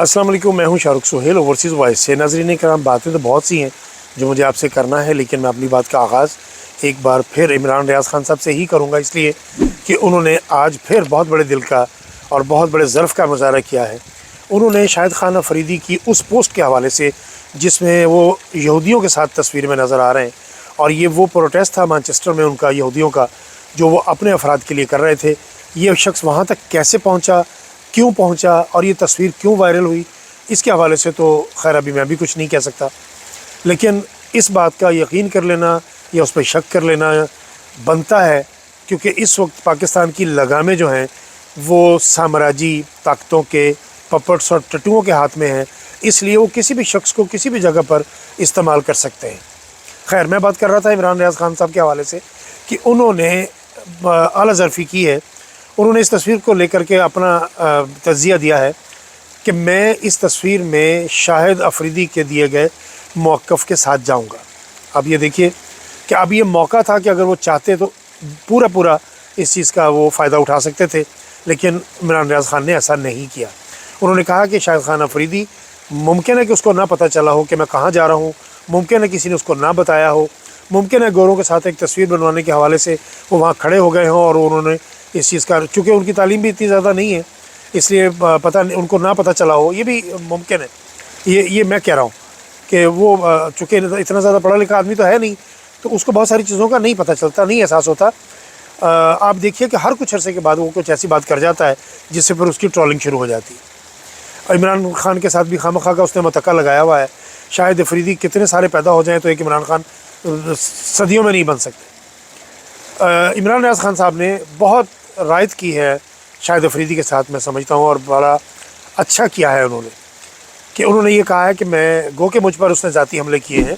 अस्सलाम वालेकुम, मैं हूं शाहरुख सुहेल ओवरसीज़ वॉइस से। नाज़रीन कराम, बातें तो बहुत सी हैं जो मुझे आपसे करना है, लेकिन मैं अपनी बात का आगाज़ एक बार फिर इमरान रियाज़ खान साहब से ही करूंगा, इसलिए कि उन्होंने आज फिर बहुत बड़े दिल का और बहुत बड़े ज़र्फ़ का मुज़ाहरा किया है। उन्होंने शाहिद खान अफरीदी की उस पोस्ट के हवाले से जिसमें वो यहूदियों के साथ तस्वीर में नज़र आ रहे हैं, और ये वो प्रोटेस्ट था मैनचेस्टर में उनका यहूदियों का जो वो अपने अफराद के लिए कर रहे थे। ये शख्स वहाँ तक कैसे पहुँचा, क्यों पहुंचा और ये तस्वीर क्यों वायरल हुई, इसके हवाले से तो खैर अभी मैं भी कुछ नहीं कह सकता, लेकिन इस बात का यकीन कर लेना या उस पर शक कर लेना बनता है, क्योंकि इस वक्त पाकिस्तान की लगामें जो हैं वो साम्राज्यी ताकतों के पपट्स और टट्टुओं के हाथ में हैं, इसलिए वो किसी भी शख्स को किसी भी जगह पर इस्तेमाल कर सकते हैं। खैर, मैं बात कर रहा था इमरान रियाज़ खान साहब के हवाले से कि उन्होंने आला ज़रफ़ी की है। उन्होंने इस तस्वीर को लेकर के अपना तज़िया दिया है कि मैं इस तस्वीर में शाहिद अफरीदी के दिए गए मौक़िफ़ के साथ जाऊंगा। अब ये देखिए कि अब ये मौका था कि अगर वो चाहते तो पूरा इस चीज़ का वो फ़ायदा उठा सकते थे, लेकिन इमरान रियाज़ खान ने ऐसा नहीं किया। उन्होंने कहा कि शाहिद खान अफरीदी मुमकिन है कि उसको ना पता चला हो कि मैं कहाँ जा रहा हूँ, मुमकिन है किसी ने उसको ना बताया हो, मुमकिन है गोरों के साथ एक तस्वीर बनवाने के हवाले से वो वहाँ खड़े हो गए हों और उन्होंने इस चीज़ का, चूँकि उनकी तालीम भी इतनी ज़्यादा नहीं है इसलिए पता नहीं, उनको ना पता चला हो, ये भी मुमकिन है। ये मैं कह रहा हूँ कि वो चूँकि इतना ज़्यादा पढ़ा लिखा आदमी तो है नहीं, तो उसको बहुत सारी चीज़ों का नहीं पता चलता, नहीं एहसास होता। आप देखिए कि हर कुछ अरसे के बाद वो कुछ ऐसी बात कर जाता है जिससे फिर उसकी ट्रोलिंग शुरू हो जाती है। इमरान खान के साथ भी खामखा का उसने मतक्का लगाया हुआ है। शाहिद अफरीदी कितने सारे पैदा हो जाएँ तो एक इमरान खान सदियों में नहीं बन सकते। इमरान रियाज़ खान साहब ने बहुत रायत की है शाहिद अफरीदी के साथ, मैं समझता हूँ, और बड़ा अच्छा किया है उन्होंने कि उन्होंने ये कहा है कि मैं गो के मुझ पर उसने ज़ाती हमले किए हैं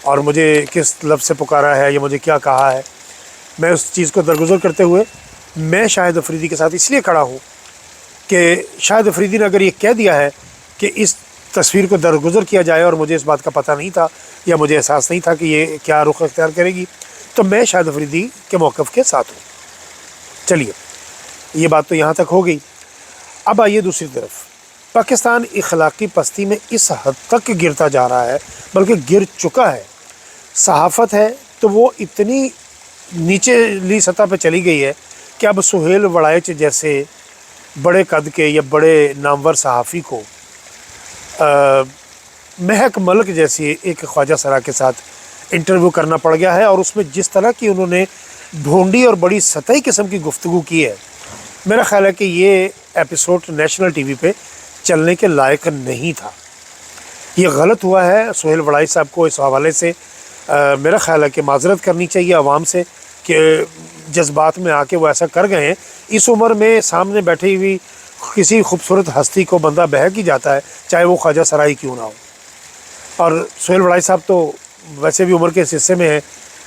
और मुझे किस लफ्ज़ से पुकारा है या मुझे क्या कहा है, मैं उस चीज़ को दरगुजर करते हुए मैं शाहिद अफरीदी के साथ इसलिए खड़ा हूँ कि शाहिद अफरीदी ने अगर ये कह दिया है कि इस तस्वीर को दरगुजर किया जाए और मुझे इस बात का पता नहीं था या मुझे एहसास नहीं था कि ये क्या रुख अख्तियार करेगी, तो मैं शाहिद अफरीदी के मौक़िफ़ के साथ हूँ। चलिए, ये बात तो यहाँ तक हो गई। अब आइए दूसरी तरफ, पाकिस्तान इखलाकी पस्ती में इस हद तक गिरता जा रहा है, बल्कि गिर चुका है। सहाफ़त है तो वो इतनी नीचेली सतह पर चली गई है कि अब सुहेल वड़ाइच जैसे बड़े कद के या बड़े नामवर सहाफ़ी को महक मलिक जैसी एक ख्वाजा सरा के साथ इंटरव्यू करना पड़ गया है, और उसमें जिस तरह की उन्होंने ढूंढी और बड़ी सतही किस्म की गुफ्तगू की है, मेरा ख़्याल है कि ये एपिसोड नेशनल टीवी पे चलने के लायक नहीं था। ये गलत हुआ है। सुहेल वड़ाइच साहब को इस हवाले से मेरा ख़्याल है कि माजरत करनी चाहिए आवाम से कि जज्बात में आके वो ऐसा कर गए हैं। इस उम्र में सामने बैठी हुई किसी खूबसूरत हस्ती को बंदा बहक ही जाता है, चाहे वो ख्वाजा सराई क्यों ना हो। और सुहेल वड़ाइच साहब तो वैसे भी उम्र के इस हिस्से में है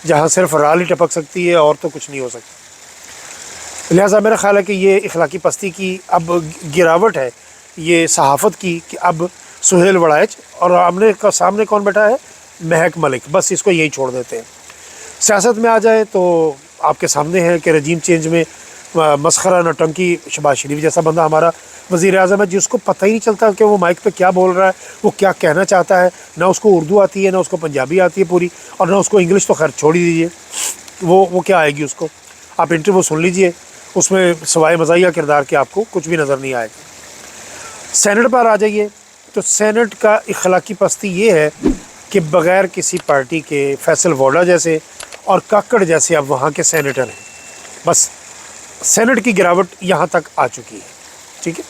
जहाँ सिर्फ राल ही टपक सकती है और तो कुछ नहीं हो सकता। लिहाजा मेरा ख़्याल है कि ये इखलाकी पस्ती की अब गिरावट है, ये सहाफ़त की, कि अब सुहेल वड़ाइच और सामने कौन बैठा है, महक मलिक, बस इसको यही छोड़ देते हैं। सियासत में आ जाए तो आपके सामने है कि रजीम चेंज में मसखरा नौटंकी शहबाज शरीफ जैसा बंदा हमारा वज़ीर आज़म है, जिसको पता ही नहीं चलता कि वो माइक पे क्या बोल रहा है, वो क्या कहना चाहता है। ना उसको उर्दू आती है, ना उसको पंजाबी आती है पूरी, और ना उसको इंग्लिश, तो खैर छोड़ ही दीजिए, वो क्या आएगी उसको। आप इंटरव्यू सुन लीजिए, उसमें सवाए मज़ाहिया किरदार के आपको कुछ भी नज़र नहीं आएगा। सेनेट पर आ जाइए तो सेनेट का इखलाकी पस्ती ये है कि बग़ैर किसी पार्टी के फैसल वोडा जैसे और काकड़ जैसे अब वहाँ के सेनेटर हैं। बस सेनेट की गिरावट यहाँ तक आ चुकी है। ठीक है,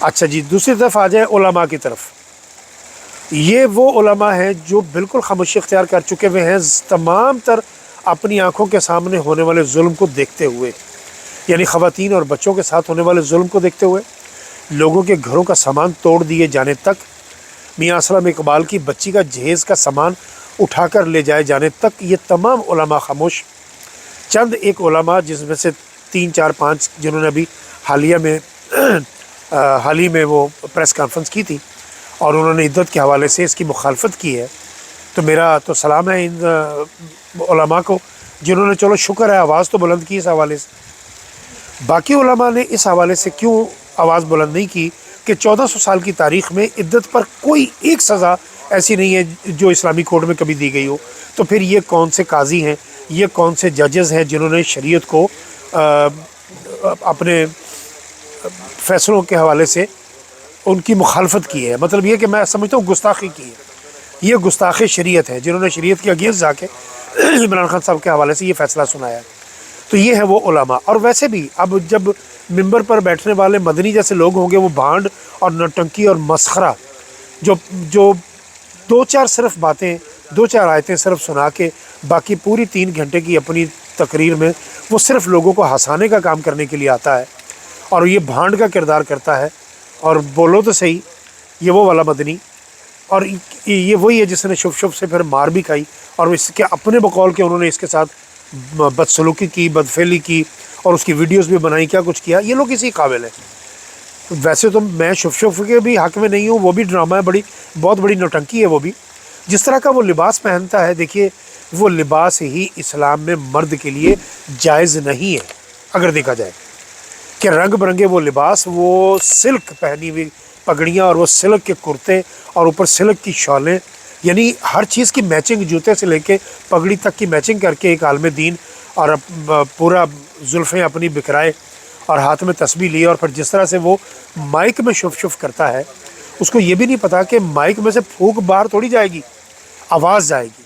अच्छा जी, दूसरी तरफ आ जाए उलमा की तरफ। ये वो उलमा हैं जो बिल्कुल खामोशी इख्तियार कर चुके हुए हैं तमाम तर अपनी आँखों के सामने होने वाले जुल्म को देखते हुए, यानी ख़वातीन और बच्चों के साथ होने वाले जुल्म को देखते हुए, लोगों के घरों का सामान तोड़ दिए जाने तक, मियाँ असलम इकबाल की बच्ची का जहेज़ का सामान उठाकर ले जाए जाने तक, ये तमाम उलमा खामोश। चंद एक उलमा जिसमें से 3, 4, 5 जिन्होंने अभी हाल ही में वो प्रेस कॉन्फ्रेंस की थी और उन्होंने इद्दत के हवाले से इसकी मुखालफत की है, तो मेरा तो सलाम है इन उलमा को जिन्होंने, चलो शुक्र है, आवाज़ तो बुलंद की इस हवाले से। बाकी उलमा ने इस हवाले से क्यों आवाज़ बुलंद नहीं की کہ 1400 साल की तारीख़ में इद्दत पर कोई एक सज़ा ऐसी नहीं है जो इस्लामी कोड में कभी दी गई हो। तो फिर ये कौन से काजी हैं, ये कौन से जजेस हैं जिन्होंने शरीयत को अपने फ़ैसलों के हवाले से उनकी मुखालफत की है। मतलब ये कि मैं समझता हूँ गुस्ताखी की है, ये गुस्ताख शरीयत है जिन्होंने शरीयत के अगेंस्ट जाके इमरान खान साहब के हवाले से ये फ़ैसला सुनाया। तो ये है वो उलमा। और वैसे भी अब जब मिंबर पर बैठने वाले मदनी जैसे लोग होंगे, वो भांड और नौटंकी और मस्खरा जो दो चार सिर्फ बातें, दो चार आयतें सिर्फ सुना के बाकी पूरी 3 घंटे की अपनी तकरीर में वो सिर्फ लोगों को हंसाने का काम करने के लिए आता है और ये भांड का किरदार करता है। और बोलो तो सही, ये वो वाला मदनी, और ये वही है जिसने शुभ शुभ से फिर मार भी खाई और इसके अपने बकौल के उन्होंने इसके साथ बदसलूकी की, बदफेली की और उसकी वीडियोस भी बनाई, क्या कुछ किया। ये लोग इसी काबिल है। वैसे तो मैं शुभ शुभ के भी हक़ में नहीं हूँ, वो भी ड्रामा है, बहुत बड़ी नौटंकी है वो भी। जिस तरह का वो लिबास पहनता है, देखिए वो लिबास ही इस्लाम में मर्द के लिए जायज़ नहीं है। अगर देखा जाए कि रंग बिरंगे वो लिबास, वो सिल्क पहनी हुई पगड़ियाँ और वो सिल्क के कुर्ते और ऊपर सिल्क की शॉलें, यानी हर चीज़ की मैचिंग, जूते से लेके पगड़ी तक की मैचिंग करके एक आलम दीन, और पूरा जुल्फ़ें अपनी बिखराए और हाथ में तस्बीह लिए, और फिर जिस तरह से वो माइक में शुफ शुफ करता है, उसको ये भी नहीं पता कि माइक में से फूंक बाहर थोड़ी जाएगी, आवाज़ जाएगी।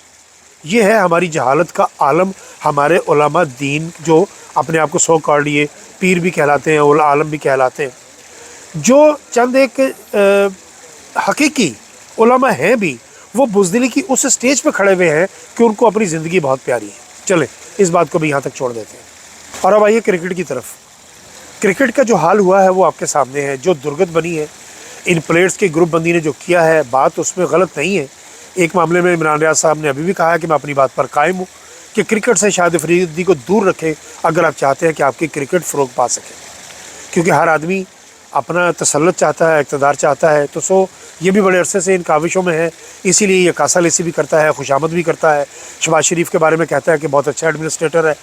ये है हमारी जहालत का आलम। हमारे उलमा दीन जो अपने आप को सो कॉल्ड ये पीर भी कहलाते हैं, उल आलम भी कहलाते हैं, जो चंद एक हकीकी उलमा हैं भी, वो बुज़दिली की उस स्टेज पे खड़े हुए हैं कि उनको अपनी ज़िंदगी बहुत प्यारी है। चलें इस बात को भी यहाँ तक छोड़ देते हैं और अब आइए क्रिकेट की तरफ। क्रिकेट का जो हाल हुआ है वो आपके सामने है। जो दुर्गत बनी है इन प्लेयर्स की ग्रुप बंदी ने जो किया है, बात उसमें गलत नहीं है। एक मामले में इमरान रियाज साहब ने अभी भी कहा है कि मैं अपनी बात पर कायम हूँ कि क्रिकेट से शाहिद अफरीदी को दूर रखें अगर आप चाहते हैं कि आपकी क्रिकेट फ़रोग पा सके, क्योंकि हर आदमी अपना तसल्लुत चाहता है, इक़्तिदार चाहता है। तो ये भी बड़े अरसे से इन काविशों में है, इसीलिए ये कासा लेसी भी करता है, खुशामद भी करता है। शहबाज शरीफ के बारे में कहता है कि बहुत अच्छा एडमिनिस्ट्रेटर है।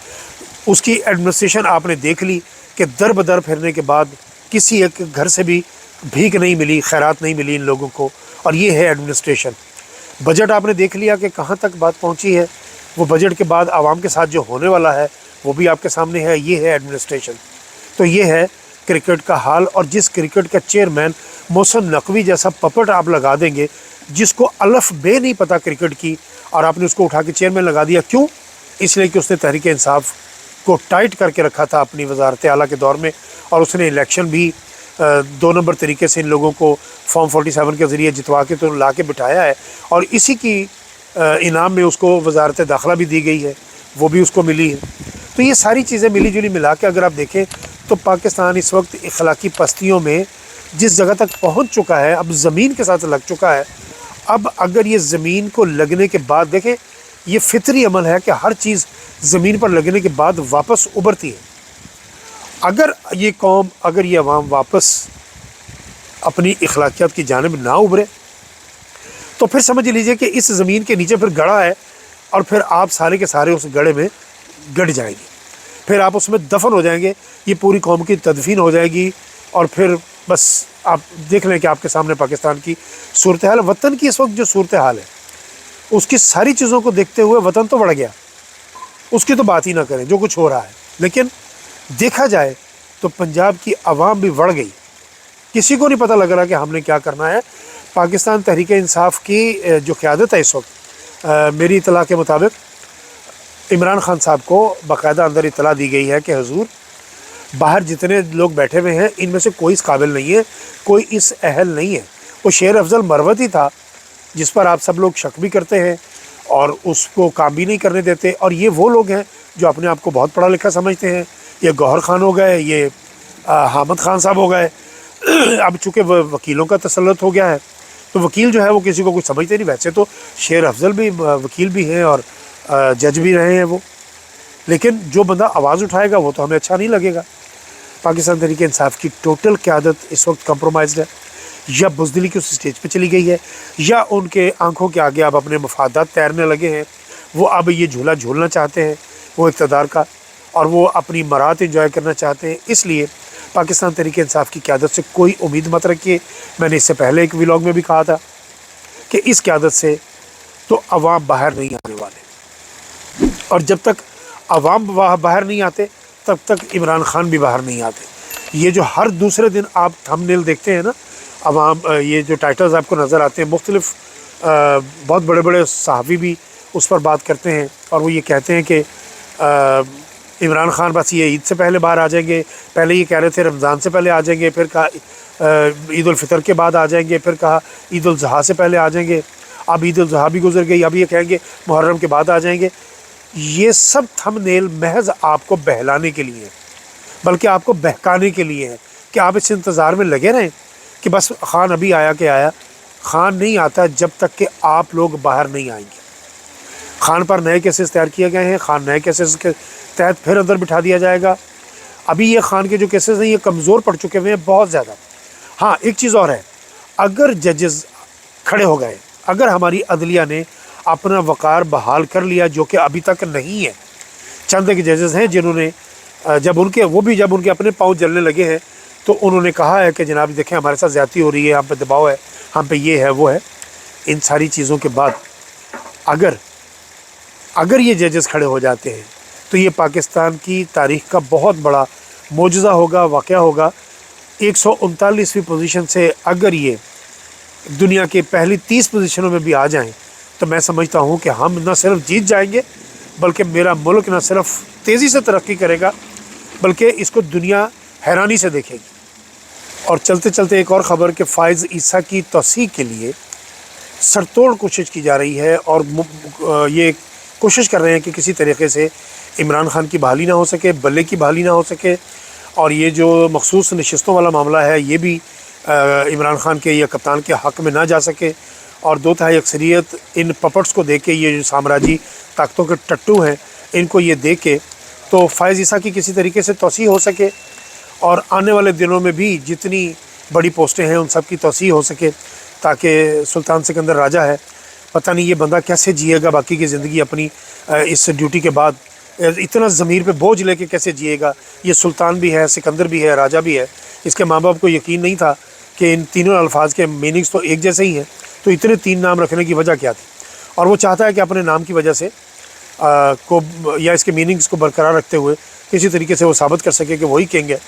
उसकी एडमिनिस्ट्रेशन आपने देख ली कि दर बदर फिरने के बाद किसी एक घर से भी भीख नहीं मिली, खैरात नहीं मिली इन लोगों को, और ये है एडमिनिस्ट्रेशन। बजट आपने देख लिया कि कहाँ तक बात पहुँची है। वो बजट के बाद आवाम के साथ जो होने वाला है वो भी आपके सामने है। ये है एडमिनिस्ट्रेशन। तो ये है क्रिकेट का हाल। और जिस क्रिकेट का चेयरमैन मोहसिन नकवी जैसा पपट आप लगा देंगे, जिसको अलफ बे नहीं पता क्रिकेट की, और आपने उसको उठा के चेयरमैन लगा दिया। क्यों? इसलिए कि उसने तहरीक इंसाफ को टाइट करके रखा था अपनी वजारत आला के दौर में, और उसने इलेक्शन भी 2 नंबर तरीके से इन लोगों को फॉर्म 47 के ज़रिए जितवा के तो ला के बिठाया है, और इसी की इनाम में उसको वजारत दाखिला भी दी गई है, वो भी उसको मिली है। तो ये सारी चीज़ें मिली जुली मिला के अगर आप देखें तो पाकिस्तान इस वक्त इखलाकी पस्तियों में जिस जगह तक पहुंच चुका है, अब ज़मीन के साथ लग चुका है। अब अगर ये ज़मीन को लगने के बाद, देखें ये फितरी अमल है कि हर चीज़ ज़मीन पर लगने के बाद वापस उभरती है। अगर ये कौम, अगर ये अवाम वापस अपनी इखलाकियात की जानिब ना उभरे तो फिर समझ लीजिए कि इस ज़मीन के नीचे फिर गड़ा है, और फिर आप सारे के सारे उस गड़े में गड़ जाएंगे, फिर आप उसमें दफन हो जाएंगे, ये पूरी कौम की तदफीन हो जाएगी, और फिर बस आप देख लें कि आपके सामने पाकिस्तान की सूरत हाल, वतन की इस वक्त जो सूरत हाल है, उसकी सारी चीज़ों को देखते हुए वतन तो बढ़ गया, उसकी तो बात ही ना करें जो कुछ हो रहा है। लेकिन देखा जाए तो पंजाब की आवाम भी बढ़ गई, किसी को नहीं पता लग रहा कि हमने क्या करना है। पाकिस्तान तहरीक इंसाफ की जो क़यादत है इस वक्त, मेरी इतला के मुताबिक इमरान खान साहब को बाकायदा अंदर इतला दी गई है कि हुजूर बाहर जितने लोग बैठे हुए हैं इनमें से कोई इस काबिल नहीं है, कोई इस अहल नहीं है। वो शेर अफजल मरवती था जिस पर आप सब लोग शक भी करते हैं और उसको काम भी नहीं करने देते, और ये वो लोग हैं जो अपने आप को बहुत पढ़ा लिखा समझते हैं। ये गौहर खान हो गए, ये हामिद खान साहब हो गए। अब चूँकि वकीलों का तसल्लुत हो गया है तो वकील जो है वो किसी को कुछ समझते नहीं। वैसे तो शेर अफजल भी वकील भी हैं और जज भी रहे हैं वो, लेकिन जो बंदा आवाज़ उठाएगा वो तो हमें अच्छा नहीं लगेगा। पाकिस्तान तहरीक इंसाफ की टोटल क़यादत इस वक्त कंप्रोमाइज़्ड है, या बुज़दिली की उस स्टेज पे चली गई है, या उनके आंखों के आगे अब अपने मफादात तैरने लगे हैं। वो अब ये झूला झूलना चाहते हैं वो इक़्तिदार का, और वो अपनी मरात एंजॉय करना चाहते हैं। इसलिए पाकिस्तान तहरीक इंसाफ की क़यादत से कोई उम्मीद मत रखिए। मैंने इससे पहले एक व्लॉग में भी कहा था कि इस क़यादत से तो अवाम बाहर नहीं आने वाले, और जब तक अवाम बाहर नहीं आते तब तक इमरान खान भी बाहर नहीं आते। ये जो हर दूसरे दिन आप थंबनेल देखते हैं ना, अवाम ये जो टाइटल्स आपको नज़र आते हैं, मुख्तलिफ बहुत बड़े बड़े सहाफ़ी भी उस पर बात करते हैं और वो ये कहते हैं कि इमरान खान बस ये ईद से पहले बाहर आ जाएंगे। पहले ये कह रहे थे रमज़ान से पहले आ जाएंगे, फिर कहा ईद उल फितर के बाद आ जाएंगे, फिर कहा ईद उल ज़ुहा से पहले आ जाएंगे, अब ईद उल ज़ुहा भी गुजर गई, अब ये कहेंगे मुहर्रम के बाद आ जाएंगे। ये सब थंबनेल महज आपको बहलाने के लिए है, बल्कि आपको बहकाने के लिए है कि आप इस इंतज़ार में लगे रहें कि बस खान अभी आया कि आया। खान नहीं आता जब तक कि आप लोग बाहर नहीं आएंगे। खान पर नए केसेस तैयार किए गए हैं, खान नए केसेस के तहत फिर अंदर बिठा दिया जाएगा। अभी ये खान के जो केसेस हैं ये कमज़ोर पड़ चुके हुए हैं बहुत ज़्यादा। हाँ, एक चीज़ और है, अगर जजेस खड़े हो गए, अगर हमारी अदलिया ने अपना वक़ार बहाल कर लिया, जो कि अभी तक नहीं है। चंद एक जजेस हैं जिन्होंने जब उनके अपने पाँव जलने लगे हैं तो उन्होंने कहा है कि जनाब देखें हमारे साथ ज़्यादती हो रही है, हम पे दबाव है, हम पे ये है वो है। इन सारी चीज़ों के बाद अगर ये जजेस खड़े हो जाते हैं तो ये पाकिस्तान की तारीख़ का बहुत बड़ा मोजज़ा होगा, वाक़या होगा। 139वीं पोजीशन से अगर ये दुनिया के पहली 30 पोजीशनों में भी आ जाएं तो मैं समझता हूँ कि हम न सिर्फ जीत जाएंगे, बल्कि मेरा मुल्क न सिर्फ तेज़ी से तरक्की करेगा, बल्कि इसको दुनिया हैरानी से देखेगी। और चलते चलते एक और ख़बर कि फ़ाइज़ ईसा की तौसीक़ के लिए सरतोड़ कोशिश की जा रही है और ये कोशिश कर रहे हैं कि किसी तरीके से इमरान खान की बहाली ना हो सके, बल्ले की बहाली ना हो सके। और ये जो मखसूस नशिस्तों वाला मामला है ये भी इमरान खान के या कप्तान के हक़ में ना जा सके। और 2/3 अक्सरियत इन पपट्स को देख के, ये जो साम्राज्य ताकतों के टट्टू हैं, इनको ये देख के तो फ़ाइज़ ईसा की किसी तरीके से तौसीह हो सके और आने वाले दिनों में भी जितनी बड़ी पोस्टें हैं उन सब की तौसीह हो सके, ताकि सुल्तान सिकंदर राजा है, पता नहीं ये बंदा कैसे जिएगा बाकी की ज़िंदगी अपनी इस ड्यूटी के बाद, इतना ज़मीर पे बोझ लेके कैसे जिएगा। ये सुल्तान भी है, सिकंदर भी है, राजा भी है। इसके माँ बाप को यकीन नहीं था कि इन तीनों अल्फाज के मीनिंग्स तो एक जैसे ही हैं, तो इतने 3 नाम रखने की वजह क्या थी। और वो चाहता है कि अपने नाम की वजह से या इसके मीनिंग्स को बरकरार रखते हुए किसी तरीके से वो साबित कर सके कि वही किंग है।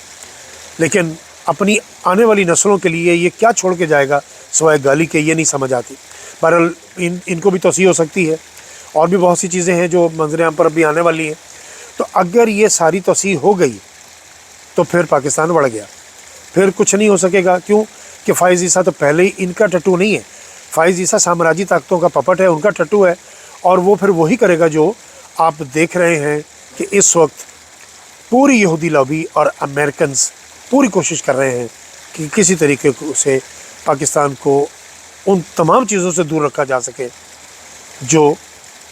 लेकिन अपनी आने वाली नस्लों के लिए ये क्या छोड़ के जाएगा सवाए गाली के, ये नहीं समझ आती। बहरहाल इनको भी तौसीह हो सकती है और भी बहुत सी चीज़ें हैं जो मंजर-ए-आम पर अभी आने वाली हैं। तो अगर ये सारी तौसीह हो गई तो फिर पाकिस्तान बढ़ गया, फिर कुछ नहीं हो सकेगा। क्यों कि फ़ाइज़ ईसा तो पहले ही इनका टट्टू नहीं है। फ़ाइज़ ईसा साम्राज्य ताकतों का पपट है, उनका टट्टू है, और वो फिर वही करेगा जो आप देख रहे हैं कि इस वक्त पूरी यहूदी लॉबी और अमेरिकन्स पूरी कोशिश कर रहे हैं कि किसी तरीके से पाकिस्तान को उन तमाम चीज़ों से दूर रखा जा सके जो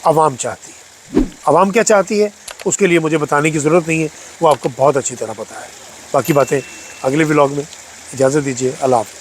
आवाम चाहती है। आवाम क्या चाहती है उसके लिए मुझे बताने की ज़रूरत नहीं है, वो आपको बहुत अच्छी तरह पता है। बाकी बातें अगले व्लॉग में। इजाज़त दीजिए, अल्लाह हाफ़िज़।